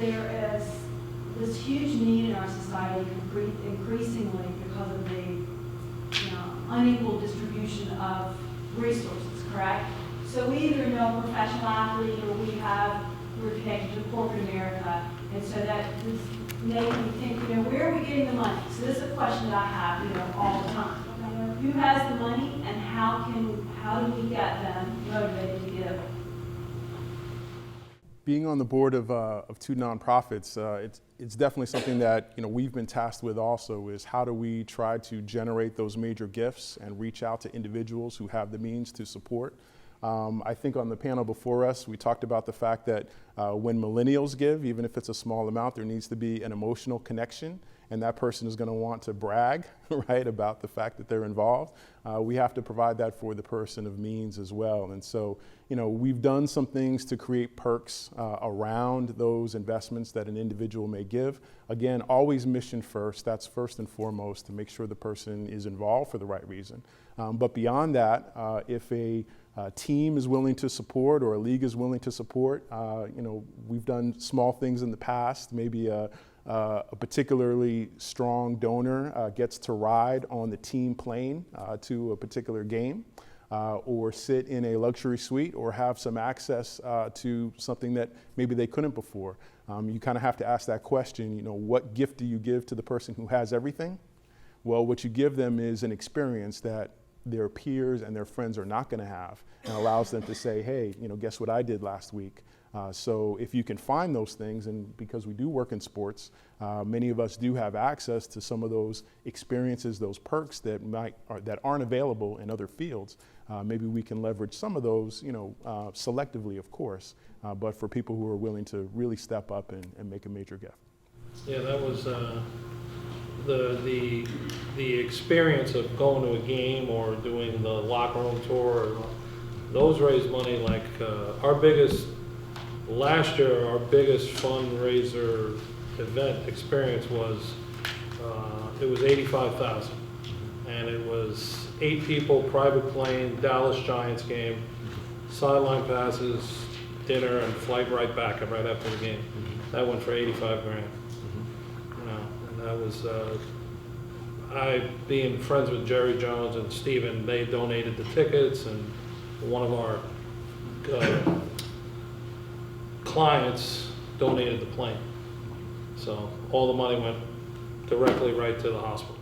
There is this huge need in our society, increasingly because of the unequal distribution of resources, correct? So we either know a professional athlete or we're connected to corporate America, and so that is making me think, where are we getting the money? So this is a question that I have, all the time. Who has the money, and how do we get them motivated to give? Being on the board of two nonprofits, it's definitely something that we've been tasked with also, is how do we try to generate those major gifts and reach out to individuals who have the means to support. I think on the panel before us, we talked about the fact that when millennials give, even if it's a small amount, there needs to be an emotional connection, and that person is going to want to brag, right, about the fact that they're involved. We have to provide that for the person of means as well. And so, we've done some things to create perks around those investments that an individual may give. Again, always mission first. That's first and foremost, to make sure the person is involved for the right reason. But beyond that, if a team is willing to support, or a league is willing to support, we've done small things in the past. Maybe a particularly strong donor gets to ride on the team plane to a particular game, or sit in a luxury suite, or have some access to something that maybe they couldn't before. You kind of have to ask that question, what gift do you give to the person who has everything? Well, what you give them is an experience that their peers and their friends are not going to have, and allows them to say, hey, guess what I did last week? So if you can find those things, and because we do work in sports, many of us do have access to some of those experiences, those perks that aren't available in other fields. Maybe we can leverage some of those, selectively, of course, but for people who are willing to really step up and make a major gift. Yeah, that was the experience of going to a game or doing the locker room tour. Those raise money. Like last year, our biggest fundraiser event experience was it was $85,000, and it was 8 people, private plane, Dallas Giants game, sideline passes, dinner, and flight right back and right after the game. That went for $85,000. And that was I, being friends with Jerry Jones and Steven, they donated the tickets, and one of our clients donated the plane. So all the money went directly right to the hospital.